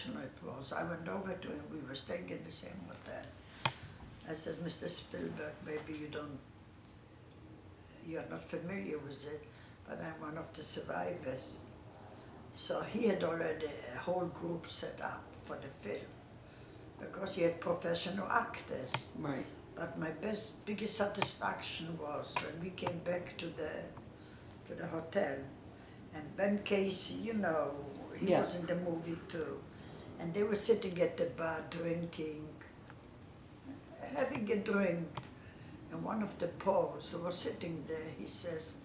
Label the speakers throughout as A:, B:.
A: emotional it was. I went over to him, we were staying in the same hotel. I said, Mr. Spielberg, maybe you're not familiar with it, but I'm one of the survivors. So he had already a whole group set up for the film, because he had professional actors.
B: Right.
A: But my biggest satisfaction was when we came back to the hotel, and Ben Casey, he was in the movie too, and they were sitting at the bar drinking, having a drink, and one of the Poles who was sitting there, he says,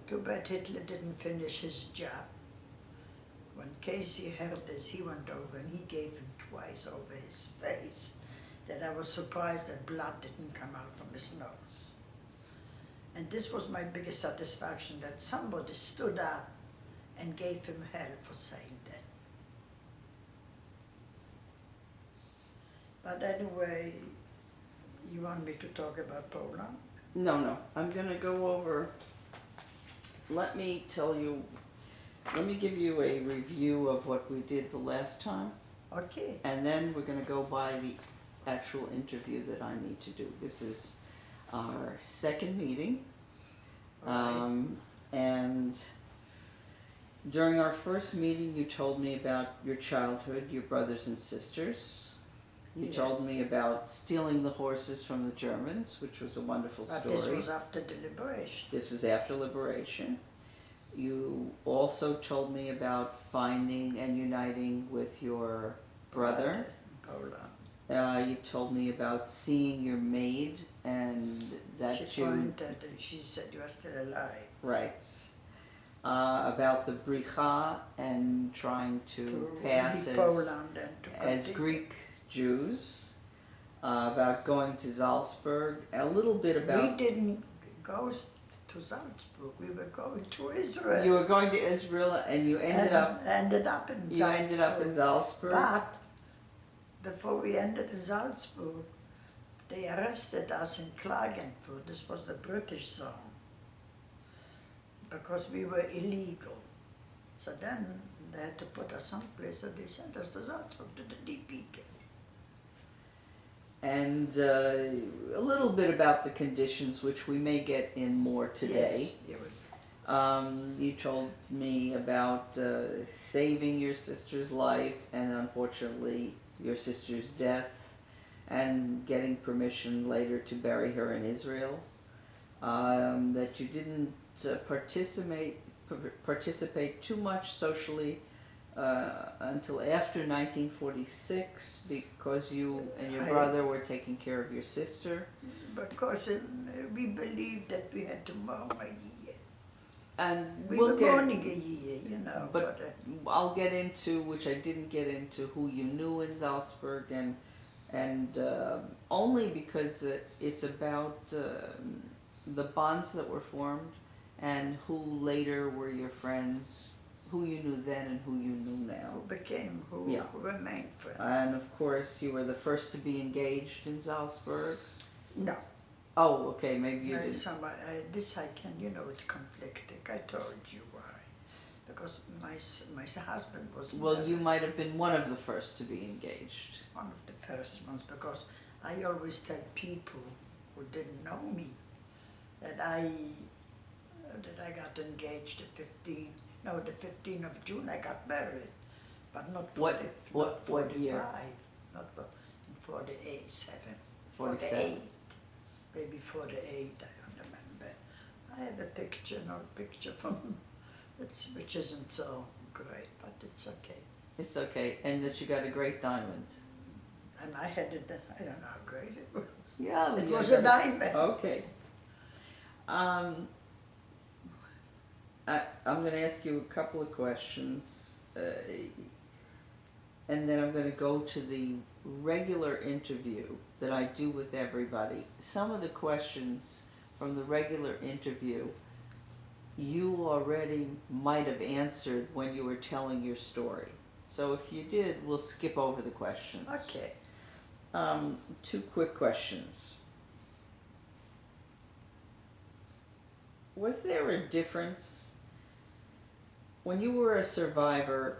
A: too bad Hitler didn't finish his job. When Casey heard this, he went over and he gave him twice over his face, that I was surprised that blood didn't come out from his nose. And this was my biggest satisfaction, that somebody stood up and gave him hell for saying that. But anyway, you want me to talk about Poland?
B: No. I'm going to go over, let me give you a review of what we did the last time.
A: Okay.
B: And then we're going to go by the actual interview that I need to do. This is our second meeting.
A: Right.
B: And during our first meeting, you told me about your childhood, your brothers and sisters. You
A: Yes.
B: told me about stealing the horses from the Germans, which was a wonderful
A: But
B: story.
A: this was after the liberation.
B: This was after liberation. You also told me about finding and uniting with your brother.
A: Poland.
B: You told me about seeing your maid and that
A: She pointed and she said, you are still alive.
B: Right. About the Bricha and trying to pass
A: leave Poland and to
B: as
A: continue.
B: Greek Jews. About going to Salzburg. A little bit about...
A: We didn't go to Salzburg, we were going to Israel.
B: You were going to Israel and you ended up
A: in
B: You
A: Salzburg.
B: ended up in Salzburg.
A: But before we ended in Salzburg, they arrested us in Klagenfurt. This was the British zone, because we were illegal. So then they had to put us someplace, so they sent us to Salzburg, to the DP camp.
B: And a little bit about the conditions, which we may get in more today.
A: Yes, it was.
B: You told me about saving your sister's life and unfortunately your sister's death, and getting permission later to bury her in Israel. That you didn't participate too much socially until after 1946, because you and your brother were taking care of your sister.
A: Because we believed that we had to mourn a year.
B: And
A: We
B: we'll
A: were
B: get,
A: mourning a year,
B: but I'll get into, which I didn't get into, who you knew in Salzburg, and only because it's about the bonds that were formed and who later were your friends, who you knew then and who you knew now.
A: who remained friends.
B: And of course, you were the first to be engaged in Salzburg.
A: No.
B: Oh, okay, maybe you
A: No,
B: didn't.
A: this I can, it's conflicting. I told you why. Because my husband was
B: Well, you might have been one of the first to be engaged.
A: one of the first ones, because I always tell people who didn't know me that I got engaged the 15th of June I got married, but not
B: What year?
A: 45, not for, in 48,
B: 47.
A: 48, maybe 48, I don't remember. I have a picture, from, which isn't so great, but it's okay.
B: It's okay, and that you got a great diamond.
A: And I had it, I don't know how great it was.
B: Yeah,
A: It
B: you
A: was
B: got
A: a diamond.
B: Okay. I'm going to ask you a couple of questions, and then I'm going to go to the regular interview that I do with everybody. Some of the questions from the regular interview you already might have answered when you were telling your story. So if you did, we'll skip over the questions.
A: Okay.
B: 2 quick questions. Was there a difference when you were a survivor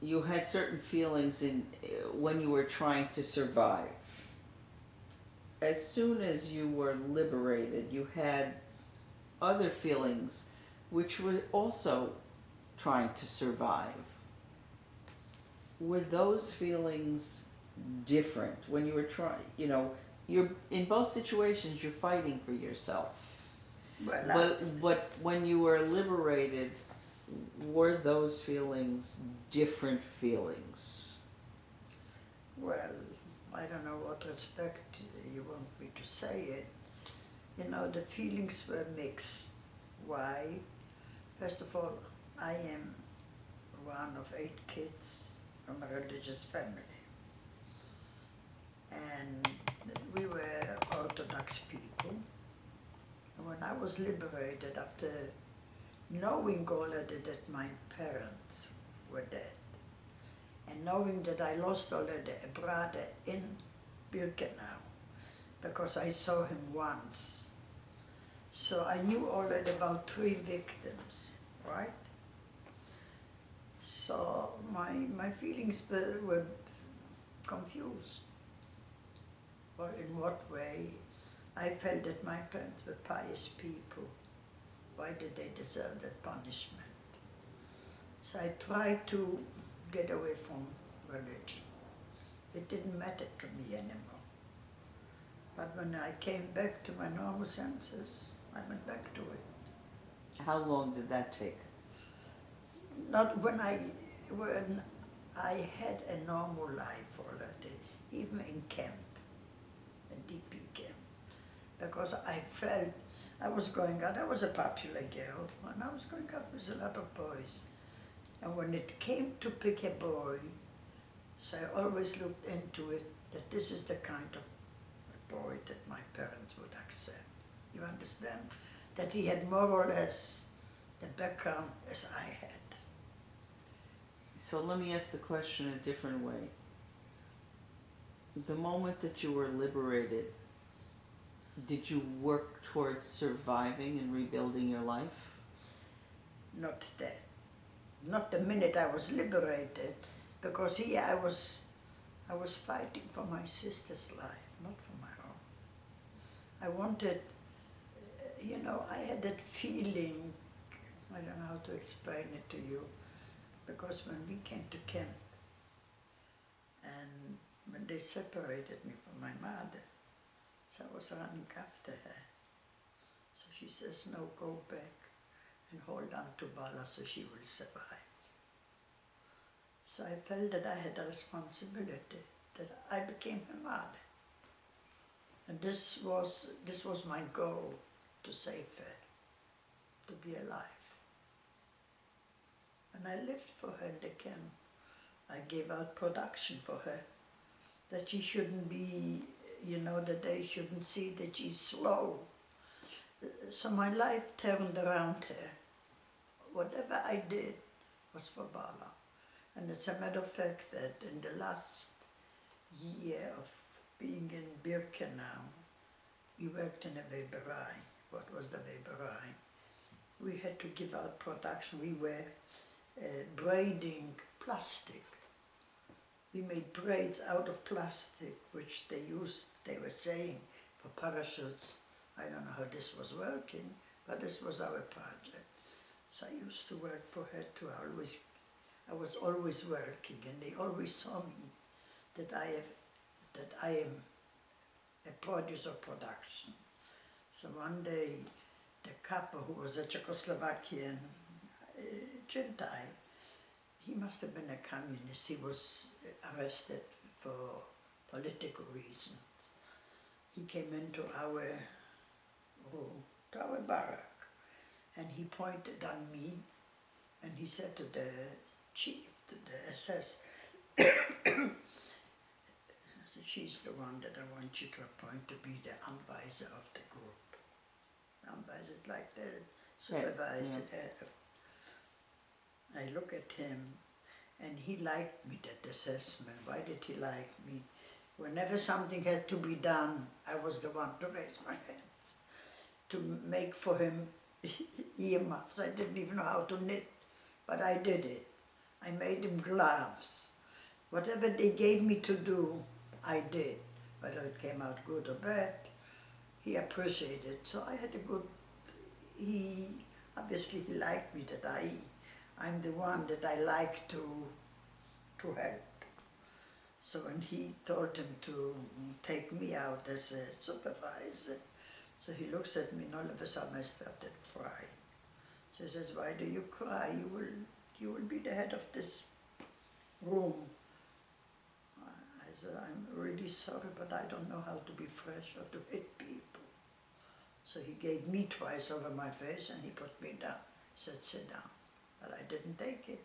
B: you had certain feelings in when you were trying to survive. As soon as you were liberated, you had other feelings which were also trying to survive. Were those feelings different when you were trying, you're in both situations you're fighting for yourself.
A: Well,
B: But when you were liberated, were those feelings different feelings?
A: well, I don't know what respect you want me to say it. The feelings were mixed. Why? First of all, I am one of 8 kids from a religious family. And we were Orthodox people. And when I was liberated, after knowing already that my parents were dead, and knowing that I lost already a brother in Birkenau, because I saw him once. So I knew already about 3 victims, right? So my feelings were confused. Or in what way? I felt that my parents were pious people. Why did they deserve that punishment? So I tried to get away from religion. It didn't matter to me anymore. But when I came back to my normal senses, I went back to it.
B: How long did that take?
A: Not when I had a normal life already, even in camp, a DP camp, because I felt I was going out. I was a popular girl, and I was going out with a lot of boys. And when it came to pick a boy, so I always looked into it that this is the kind of boy that my parents would accept. You understand? That he had more or less the background as I had.
B: So let me ask the question a different way. The moment that you were liberated, did you work towards surviving and rebuilding your life?
A: Not that. Not the minute I was liberated, because here I was fighting for my sister's life, not for my own. I wanted, I had that feeling, I don't know how to explain it to you, because when we came to camp, and when they separated me from my mother, so I was running after her. So she says, no, go back and hold on to Bala so she will survive. So I felt that I had a responsibility, that I became her mother. And this was my goal, to save her, to be alive. And I lived for her in the camp. I gave out production for her, that she shouldn't be, that they shouldn't see that she's slow. So my life turned around her. Whatever I did was for Bala. And it's a matter of fact that in the last year of being in Birkenau, we worked in a Weberei. What was the Weberei? We had to give out production. We were braiding plastic. We made braids out of plastic, which they were saying, for parachutes. I don't know how this was working, but this was our project. So I used to work for her too. I was always working, and they always saw me that I am a producer of production. So one day, the Kappa, who was a Czechoslovakian Gentile, he must have been a communist. He was arrested for political reasons. He came into our room, to our barrack, and he pointed on me, and he said to the chief, to the SS, she's the one that I want you to appoint to be the advisor of the group. Advisor, like the supervisor. Yeah. I look at him, and he liked me, that assessment. Why did he like me? Whenever something had to be done, I was the one to raise my hands, to make for him earmuffs. I didn't even know how to knit, but I did it. I made him gloves. Whatever they gave me to do, I did. Whether it came out good or bad, he appreciated it. So I had a good, he liked me that I'm the one that I like to help. So when he told him to take me out as a supervisor, so he looks at me and all of a sudden I started crying. She says, "Why do you cry? You will be the head of this room." I said, "I'm really sorry, but I don't know how to be fresh or to hit people." So he gave me twice over my face and he put me down. He said, "Sit down." But I didn't take it.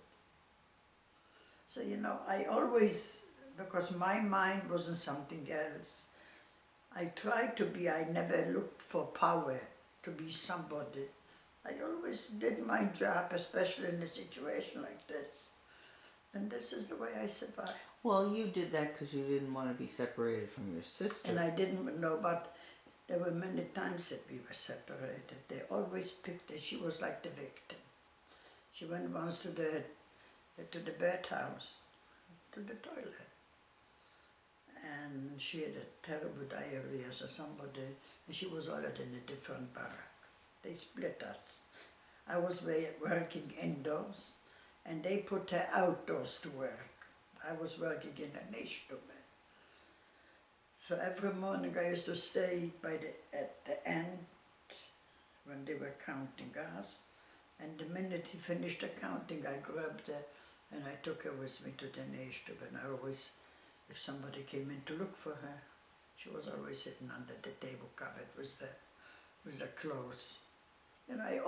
A: So, I always, because my mind was in something else, I tried to be, I never looked for power to be somebody. I always did my job, especially in a situation like this. And this is the way I survived.
B: Well, you did that because you didn't want to be separated from your sister.
A: And I didn't know, but there were many times that we were separated. They always picked her. She was like the victim. She went once to the bathhouse, to the toilet. And she had a terrible diarrhea, so somebody, and she was already in a different barrack. They split us. I was working indoors, and they put her outdoors to work. I was working in a Nähstube. So every morning I used to stay at the end when they were counting us. And the minute he finished the counting, I grabbed her and I took her with me to the Nähstube. And I always, if somebody came in to look for her, she was always sitting under the table covered with the clothes. And I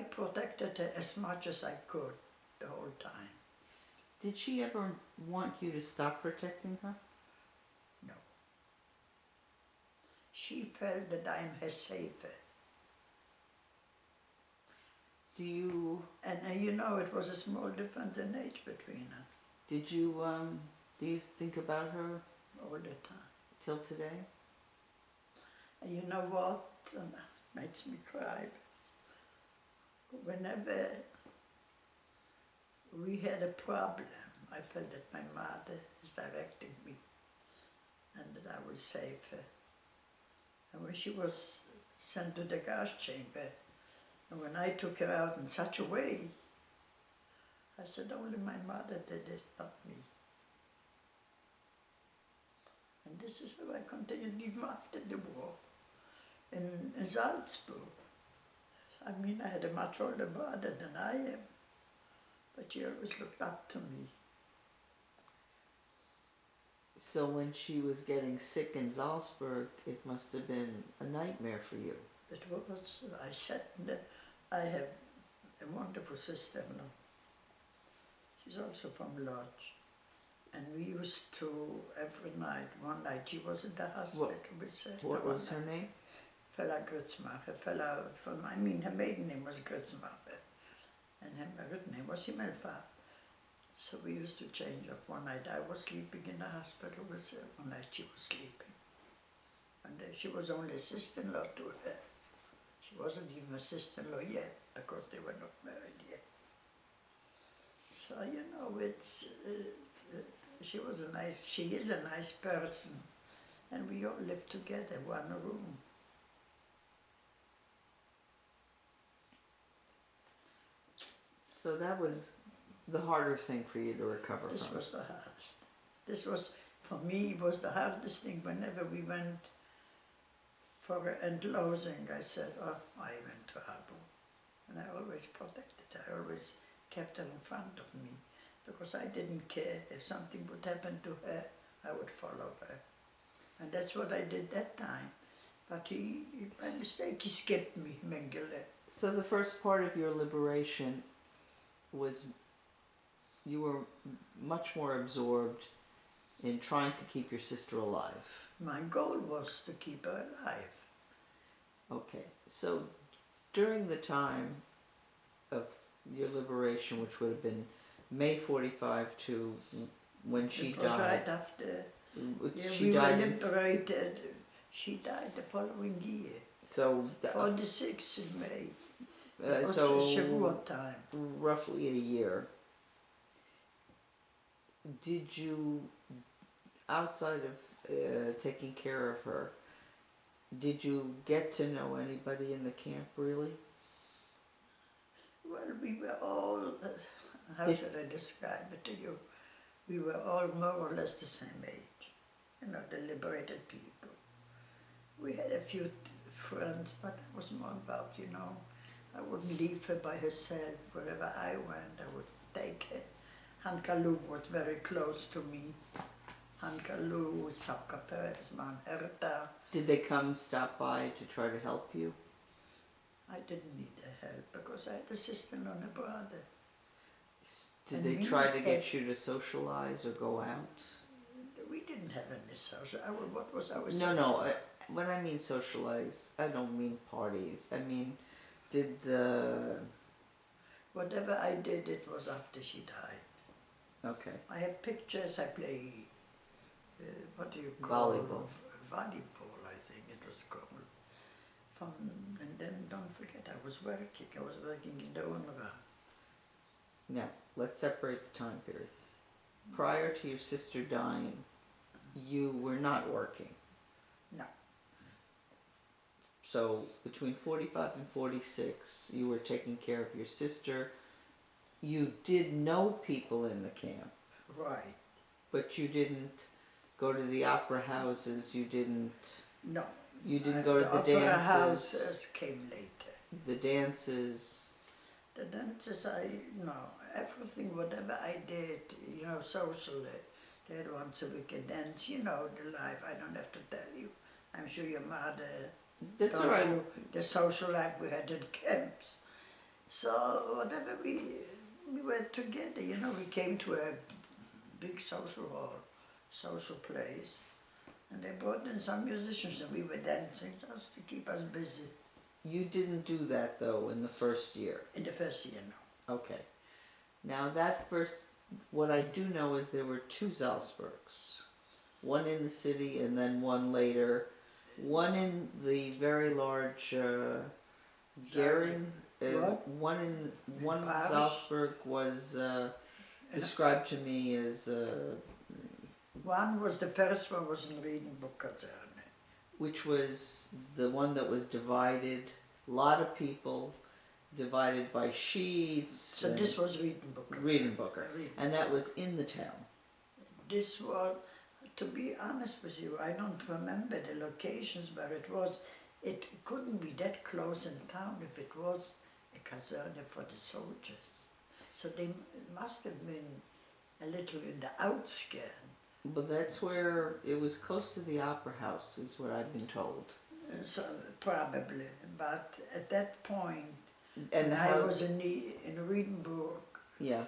A: protected her as much as I could the whole time.
B: Did she ever want you to stop protecting her?
A: No. She felt that I'm her safer.
B: Do you...
A: And it was a small difference in age between us.
B: Did you, do you think about her
A: all the time.
B: till today?
A: And you know what? And it makes me cry. Whenever we had a problem, I felt that my mother is directing me and that I will save her. And when she was sent to the gas chamber, and when I took her out in such a way, I said, only my mother did it, not me. And this is how I continued even after the war. In Salzburg, I had a much older brother than I am, but she always looked up to me.
B: So when she was getting sick in Salzburg, it must have been a nightmare for you.
A: It was, I have a wonderful sister-in-law. She's also from Lodz. And we used to, every night, one night, she was in the hospital with her.
B: What was her name?
A: Fella Grützmacher, her maiden name was Grützmacher, and her married name was Himmelfahrt. So we used to change off. One night I was sleeping in the hospital with her, one night she was sleeping. And she was only a sister-in-law to her. She wasn't even a sister-in-law yet, because they were not married yet. So, she is a nice person, and we all lived together, one room.
B: So that was the harder thing for you to recover
A: This
B: from.
A: was the hardest. This was, for me, it was the hardest thing. Whenever we went for an closing, I said, oh, I'm in trouble. And I always protected her. I always kept her in front of me, because I didn't care. If something would happen to her, I would follow her. And that's what I did that time. But by mistake, he skipped me, Mengele.
B: So the first part of your liberation was you were much more absorbed in trying to keep your sister alive.
A: My goal was to keep her alive.
B: Okay, so during the time of your liberation, which would have been May 45 to when she died.
A: It was right after
B: she
A: we
B: died
A: were liberated. She died the following year.
B: So
A: 46 in May.
B: So
A: Shavuot time.
B: roughly a year. Did you, outside of taking care of her, did you get to know anybody in the camp really?
A: Well, we were all, how
B: Did-
A: should I describe it to you? We were all more or less the same age, the liberated people. We had a few friends, but it was more about, I wouldn't leave her by herself. Wherever I went, I would take her. Hankaluv was very close to me. Hankaluv, Sapka Peretzman, Herta.
B: Did they come stop by to try to help you?
A: I didn't need their help because I had a sister and a brother.
B: Did
A: And
B: they
A: we
B: try to get
A: had-
B: you to socialize or go out?
A: We didn't have any social. What was our
B: No,
A: social?
B: no. When I mean socialize, I don't mean parties. I mean, did the...
A: Whatever I did, it was after she died.
B: Okay.
A: I have pictures. I play. What do you call
B: Volleyball.
A: Volleyball, I think it was called. And then don't forget, I was working. I was working in the UNRWA.
B: Now, let's separate the time period. Prior to your sister dying, you were not working.
A: No.
B: So between 45 and 46, you were taking care of your sister. You did know people in the camp,
A: Right.
B: but you didn't go to the opera houses. You didn't
A: No.
B: go to the
A: opera
B: dances.
A: houses came later.
B: The dances.
A: The dances, everything, whatever I did, socially. They had once a week a dance, the life. I don't have to tell you. I'm sure your mother
B: That's
A: told
B: all right.
A: you the social life we had in camps. So whatever we were together, we came to a big social hall, social place, and they brought in some musicians and we were dancing just to keep us busy.
B: You didn't do that though in the first year.
A: In the first year, no.
B: Okay. Now that first, what I do know is there were two Salzburgs. One in the city and then one later. One in the very large Gering.
A: What?
B: One
A: Paris?
B: Salzburg was described to me as
A: One was the first one was in Riedenburg Kaserne.
B: which was the one that was divided, a lot of people, divided by sheets.
A: So
B: and
A: this was Riedenburg Kaserne.
B: Riedenburger, and that was in the town.
A: This was, to be honest with you, I don't remember the locations where it was. It couldn't be that close in town if it was a caserne for the soldiers. So they must have been a little in the outskirts.
B: But that's where it was close to the opera house, is what I've been told.
A: So probably, but at that point,
B: And
A: when I
B: how?
A: was in Riedenburg,
B: Yeah.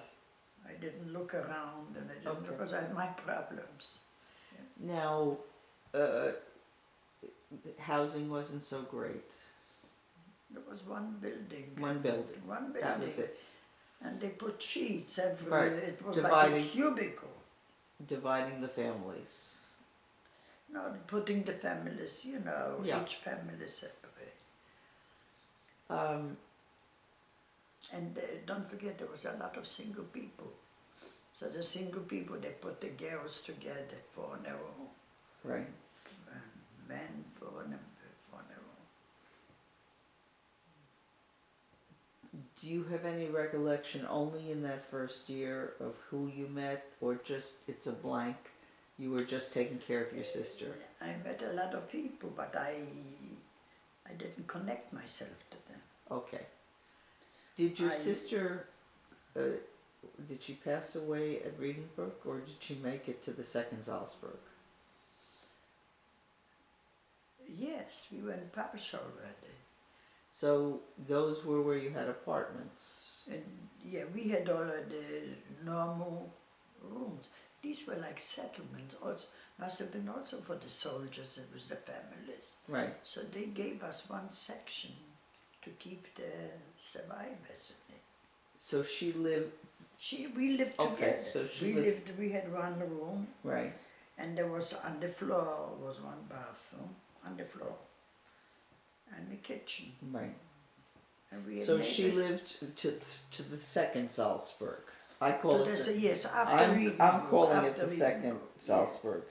A: I didn't look around and I didn't
B: Okay.
A: because I had my problems.
B: Now, housing wasn't so great.
A: There was one building.
B: One building.
A: One building.
B: That was it.
A: And they put sheets everywhere.
B: Right.
A: It was like a
B: Dividing.
A: cubicle.
B: Dividing the families.
A: No, putting the families,
B: Yeah.
A: each family separate.
B: Um,
A: And don't forget, there was a lot of single people. So the single people, they put the girls together for their own,
B: right.
A: and men for their own.
B: Do you have any recollection only in that first year of who you met, or just it's a blank? You were just taking care of your sister.
A: I met a lot of people, but I didn't connect myself to them.
B: Okay. Did your
A: I-
B: sister, did she pass away at Riedenburg, or did she make it to the second Salzburg?
A: Yes, we were in Paris already.
B: So those were where you had apartments.
A: And yeah, we had already normal rooms. These were like settlements. Also, must have been also for the soldiers. It was the families.
B: Right.
A: So they gave us one section to keep the survivors in it.
B: So she lived,
A: We lived
B: Okay,
A: together.
B: so she lived-
A: We had one room,
B: right.
A: and there was on the floor was one bathroom on the floor, and the kitchen.
B: Right.
A: And we
B: So
A: made
B: she
A: this-
B: lived to the second Salzburg. I call
A: to
B: it.
A: this, yes, after
B: I'm
A: Wiedenburg,
B: calling it
A: after
B: the second
A: Wiedenburg, yes.
B: Salzburg.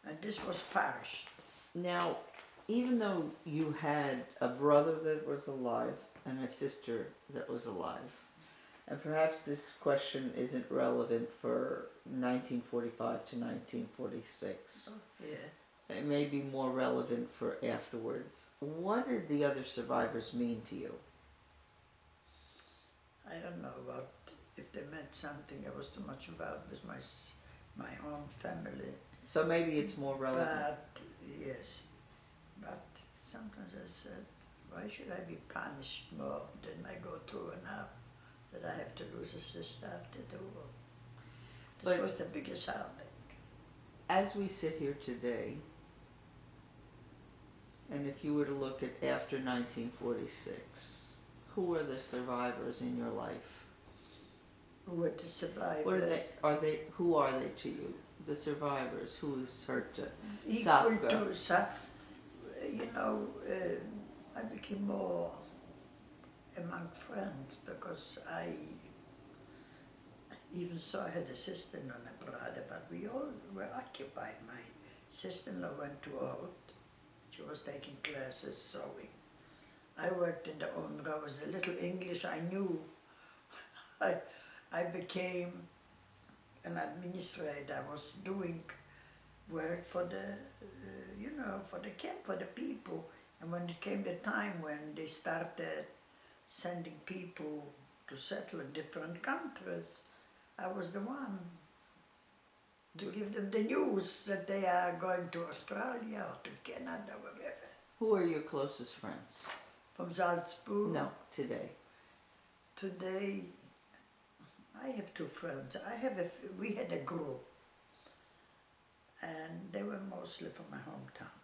A: And this was parish.
B: Now, even though you had a brother that was alive and a sister that was alive, and perhaps this question isn't relevant for 1945 to 1946.
A: Yeah.
B: It may be more relevant for afterwards. What did the other survivors mean to you?
A: I don't know about if they meant something. I was too much involved with my own family.
B: So maybe it's more relevant.
A: But yes, but sometimes I said, why should I be punished more than I go through now? That I have to lose a sister after the war. This
B: But-
A: was the biggest heartache.
B: As we sit here today, and if you were to look at after 1946, who are the survivors in your life?
A: Who were the survivors?
B: What who are they to you? The survivors, who is hurt to
A: Equal
B: Sapka?
A: to I became more among friends because even so I had a sister-in-law and a brother, but we all were occupied. My sister-in-law went to Old. She was taking classes, sewing. I worked in the UNRWA. I was a little English I knew. I became an administrator. I was doing work for the, for the camp, for the people. And when it came the time when they started sending people to settle in different countries, I was the one to give them the news that they are going to Australia or to Canada, wherever.
B: Who are your closest friends?
A: From Salzburg.
B: No, today.
A: Today, I have two friends. We had a group, and they were mostly from my hometown.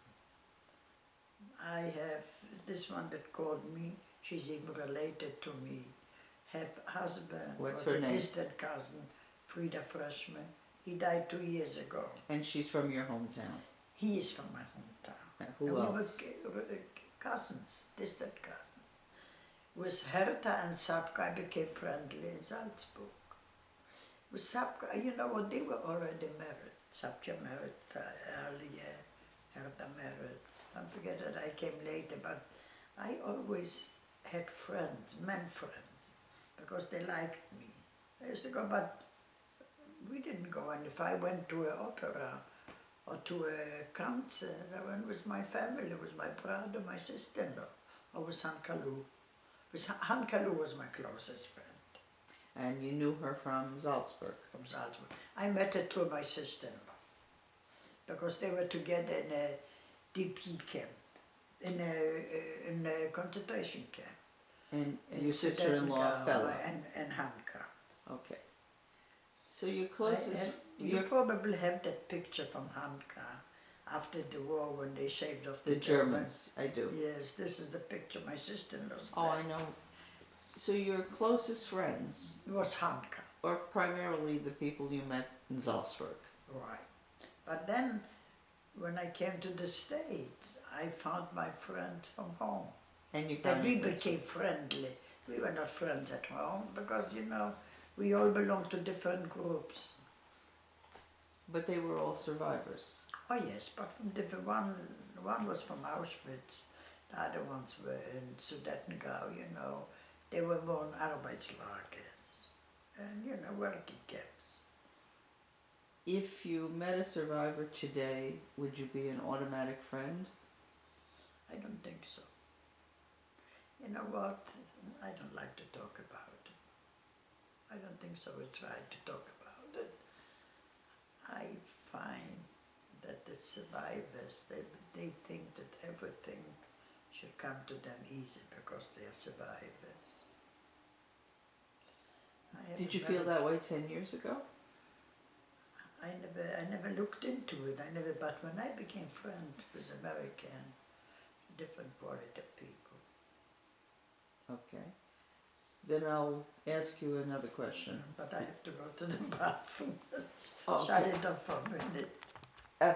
A: I have this one that called me. She's even related to me. Her husband
B: What's
A: was
B: her
A: a
B: name?
A: distant cousin, Frieda Freshman. He died 2 years ago.
B: And she's from your hometown.
A: He is from my hometown.
B: And who
A: And
B: else?
A: we were cousins, distant cousins. With Herta and Sapka, I became friendly in Salzburg. With Sapka, they were already married. Sapka married earlier, Herta married. Don't forget that I came later, but I always had friends, men friends, because they liked me. I used to go, but we didn't go. And if I went to an opera or to a concert, I went with my family, with my brother, my sister-in-law, or with Hankalu. Hankalu was my closest friend
B: And you knew her from Salzburg.
A: from Salzburg. I met her through my sister-in-law because they were together in a DP camp, in a concentration camp.
B: And
A: in
B: your sister-in-law
A: Sudetenland
B: fell.
A: and Hanka.
B: Okay. So your closest...
A: You probably have that picture from Hanka after the war when they shaved off
B: The Germans, I do.
A: Yes, this is the picture my sister-in-law's
B: Oh, I know. So your closest friends
A: It was Hanka,
B: are primarily the people you met in Salzburg.
A: right. But then, when I came to the States, I found my friends from home.
B: And you
A: That
B: found
A: we
B: your friends.
A: became friendly. We were not friends at home because, we all belonged to different groups.
B: But they were all survivors.
A: Oh yes, but from different, one was from Auschwitz, the other ones were in Sudetengau, They were more in Arbeitslagers and, working camps.
B: If you met a survivor today, would you be an automatic friend?
A: I don't think so. You know what? I don't like to talk about it. I don't think so. It's right to talk about it. I find that the survivors, they think that everything should come to them easy because they are survivors.
B: Did you feel that way 10 years ago?
A: I never looked into it. But when I became friends with American, it's a different quality of people.
B: Okay. Then I'll ask you another question.
A: But I have to go to the bathroom. Let's
B: Okay.
A: shut it off for a minute.